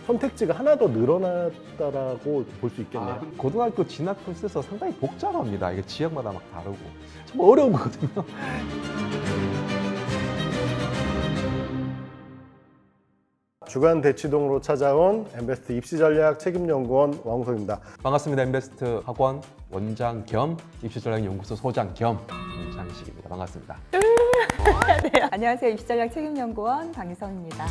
선택지가 하나 더 늘어났다라고 볼 수 있겠네요. 고등학교 진학 프로세스가 상당히 복잡합니다. 이게 지역마다 막 다르고 참 어려운 거거든요. 주간 대치동으로 찾아온 엠베스트 입시전략 책임연구원 왕우석입니다. 반갑습니다. 엠베스트 학원 원장 겸 입시전략연구소 소장 겸 김창식입니다. 반갑습니다. 네, 안녕하세요. 입시전략 책임연구원 강희성입니다.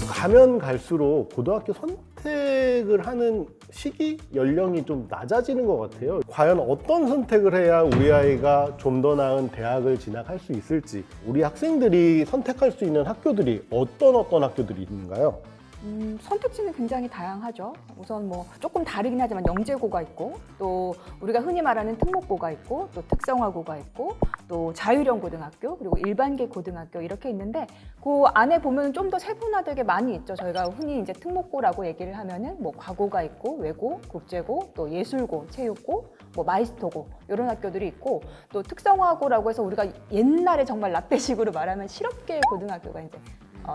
가면 갈수록 고등학교 선택을 하는 시기, 연령이 좀 낮아지는 것 같아요. 과연 어떤 선택을 해야 우리 아이가 좀 더 나은 대학을 진학할 수 있을지, 우리 학생들이 선택할 수 있는 학교들이 어떤 학교들이 있는가요? 선택지는 굉장히 다양하죠. 우선 뭐 조금 다르긴 하지만 영재고가 있고, 또 우리가 흔히 말하는 특목고가 있고, 또 특성화고가 있고, 또 자율형 고등학교, 그리고 일반계 고등학교 이렇게 있는데, 그 안에 보면 좀 더 세분화되게 많이 있죠. 저희가 흔히 이제 특목고라고 얘기를 하면은 뭐 과고가 있고, 외고, 국제고, 또 예술고, 체육고, 뭐 마이스터고 이런 학교들이 있고, 또 특성화고라고 해서 우리가 옛날에 정말 라떼식으로 말하면 실업계 고등학교가 이제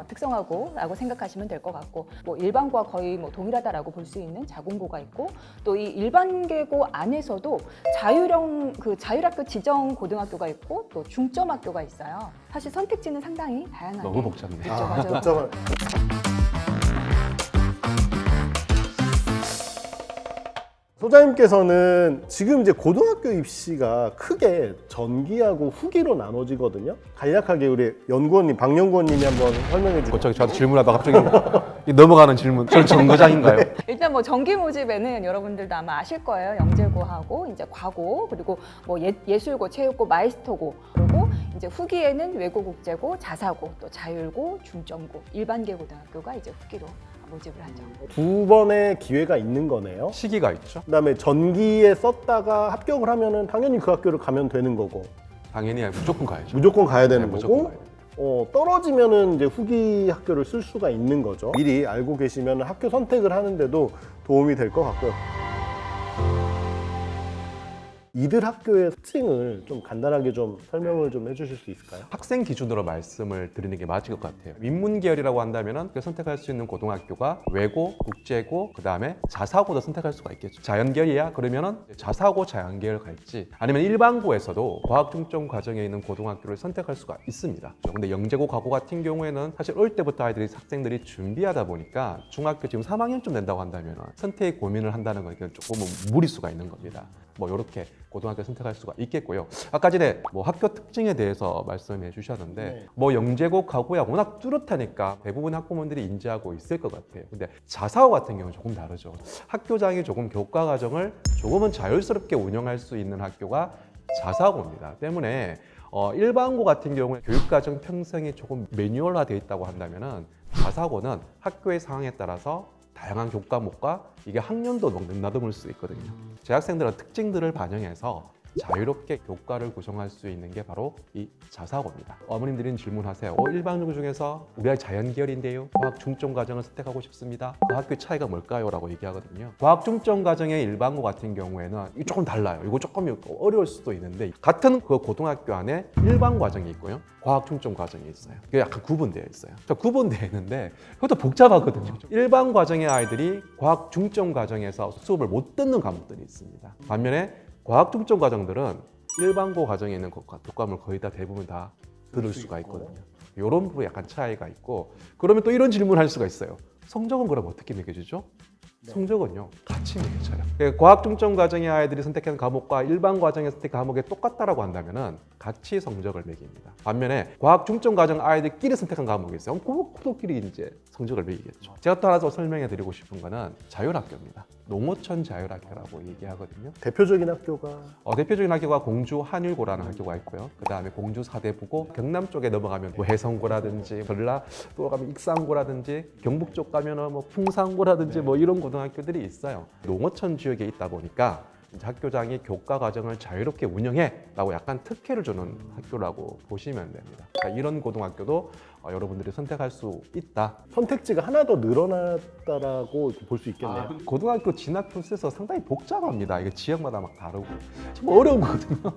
특성화고라고 생각하시면 될 것 같고, 뭐 일반고와 거의 뭐 동일하다라고 볼 수 있는 자공고가 있고, 또 이 일반계고 안에서도 자율형 자율학교 지정 고등학교가 있고, 또 중점학교가 있어요. 사실 선택지는 상당히 다양하게 너무 복잡해요. 있죠. 맞아요. 복잡한. 소장님께서는 지금 이제 고등학교 입시가 크게 전기하고 후기로 나눠지거든요. 간략하게 우리 연구원님, 박연구원님이 한번 설명해 주세요. 갑자기 저한테 질문하다 갑자기 넘어가는 질문. 저는 정거장인가요? 일단 뭐 정기 모집에는 여러분들도 아마 아실 거예요. 영재고하고 이제 과고, 그리고 뭐 예술고, 체육고, 마이스터고, 그리고 이제 후기에는 외고, 국제고, 자사고, 또 자율고, 중점고, 일반계 고등학교가 이제 후기로 모집을 하죠. 두 번의 기회가 있는 거네요. 시기가 있죠. 그다음에 전기에 썼다가 합격을 하면은 당연히 그 학교를 가면 되는 거고, 당연히 무조건 가야죠. 무조건 가야 되는 네, 무조건 거고, 가야 돼요. 떨어지면은 이제 후기 학교를 쓸 수가 있는 거죠. 미리 알고 계시면 학교 선택을 하는데도 도움이 될 것 같고요. 이들 학교의 특징을 좀 간단하게 좀 설명을 좀 해주실 수 있을까요? 학생 기준으로 말씀을 드리는 게 맞을 것 같아요. 인문 계열이라고 한다면 선택할 수 있는 고등학교가 외고, 국제고, 그 다음에 자사고도 선택할 수가 있겠죠. 자연계열이야? 그러면은 자사고, 자연계열 갈지, 아니면 일반고에서도 과학 중점 과정에 있는 고등학교를 선택할 수가 있습니다. 근데 영재고, 과고 같은 경우에는 사실 어릴 때부터 학생들이 준비하다 보니까 중학교 지금 3학년쯤 된다고 한다면 선택 고민을 한다는 건 조금은 무리수가 있는 겁니다. 뭐 이렇게 고등학교 선택할 수가 있겠고요. 아까 전에 뭐 학교 특징에 대해서 말씀해 주셨는데, 네. 뭐 영재고, 과고야 워낙 뚜렷하니까 대부분 학부모들이 인지하고 있을 것 같아요. 근데 자사고 같은 경우는 조금 다르죠. 학교장이 조금 교과 과정을 조금은 자율스럽게 운영할 수 있는 학교가 자사고입니다. 때문에 일반고 같은 경우에 교육과정 편성이 조금 매뉴얼화되어 있다고 한다면은 자사고는 학교의 상황에 따라서 다양한 교과목과 이게 학년도 넘나들 수 있거든요. 재학생들의 특징들을 반영해서 자유롭게 교과를 구성할 수 있는 게 바로 이 자사고입니다. 어머님들이 질문하세요. 일반고 중에서 우리 아이 자연계열인데요, 과학 중점 과정을 선택하고 싶습니다. 그 학교의 차이가 뭘까요? 라고 얘기하거든요. 과학 중점 과정의 일반고 같은 경우에는 이거 조금 달라요. 이거 조금 어려울 수도 있는데, 같은 그 고등학교 안에 일반 과정이 있고요, 과학 중점 과정이 있어요. 이게 약간 구분되어 있어요. 구분되어 있는데 그것도 복잡하거든요. 일반 과정의 아이들이 과학 중점 과정에서 수업을 못 듣는 과목들이 있습니다. 반면에 과학 중점 과정들은 일반고 과정에 있는 교과목을 거의 다 대부분 다 들을 수가 있거든요. 이런 부분에 약간 차이가 있고, 그러면 또 이런 질문을 할 수가 있어요. 성적은 그럼 어떻게 매겨지죠? 네. 성적은요, 같이 매겨져요. 과학 중점 과정의 아이들이 선택한 과목과 일반 과정에서 선택한 과목이 똑같다라고 한다면은 같이 성적을 매깁니다. 반면에 과학 중점 과정 아이들끼리 선택한 과목이 있어요. 그들끼리 이제 성적을 매기겠죠. 제가 또 하나 더 설명해 드리고 싶은 거는 자율학교입니다. 농어촌 자율학교라고 얘기하거든요. 대표적인 학교가 대표적인 학교가 공주 한일고라는 학교가 있고요. 그 다음에 공주 사대부고, 경남 쪽에 넘어가면 뭐 해성고라든지, 전라 또 가면 익산고라든지, 경북 쪽 가면은 뭐 풍산고라든지 뭐 이런 고등학교들이 있어요. 농어촌 지역에 있다 보니까 이제 학교장이 교과 과정을 자유롭게 운영해라고 약간 특혜를 주는 학교라고 보시면 됩니다. 그러니까 이런 고등학교도 여러분들이 선택할 수 있다. 선택지가 하나 더 늘어났다라고 볼 수 있겠네요. 고등학교 진학 프로세스가 상당히 복잡합니다. 이게 지역마다 막 다르고 참 어려운 거거든요.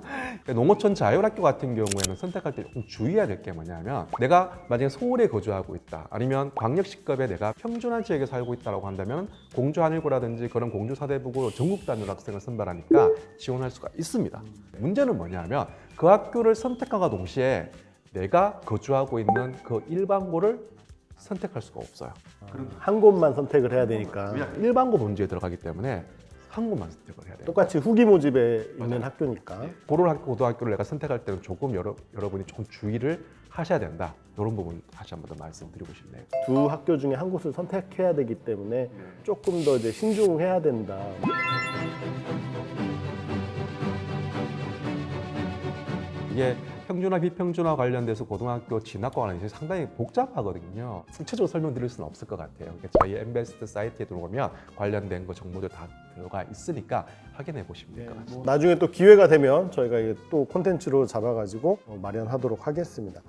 농어촌 자율학교 같은 경우에는 선택할 때 조금 주의해야 될 게 뭐냐면 내가 만약에 서울에 거주하고 있다 아니면 광역시급에 내가 평준화 지역에 살고 있다고 한다면 공주 한일고라든지 그런 공주 사대부고 전국 단위로 학생을 선발하니까 지원할 수가 있습니다. 문제는 뭐냐면 그 학교를 선택함과 동시에 내가 거주하고 있는 그 일반고를 선택할 수가 없어요. 한 곳만 선택을 해야 되니까 일반고 문제에 들어가기 때문에 한 곳만 선택을 해야 돼요. 똑같이 후기 모집에 있는 학교니까 그런 학교, 고등학교를 내가 선택할 때는 조금 여러분이 조금 주의를 하셔야 된다. 이런 부분 다시 한 번 더 말씀드리고 싶네요. 두 학교 중에 한 곳을 선택해야 되기 때문에 조금 더 이제 신중해야 된다. 이게 평준화, 비평준화 관련돼서 고등학교 진학과 관련해서 상당히 복잡하거든요. 구체적으로 설명드릴 수는 없을 것 같아요. 그러니까 저희 엠베스트 사이트에 들어오면 관련된 거 정보들 다 들어가 있으니까 확인해 보시면 될 것 같습니다. 나중에 또 기회가 되면 저희가 이게 또 콘텐츠로 잡아가지고 마련하도록 하겠습니다.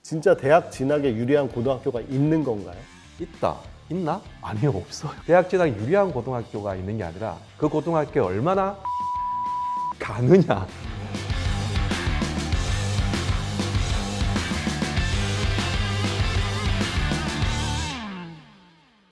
진짜 대학 진학에 유리한 고등학교가 있는 건가요? 있다. 있나? 아니요, 없어요. 대학 진학에 유리한 고등학교가 있는 게 아니라 그 고등학교에 얼마나 가느냐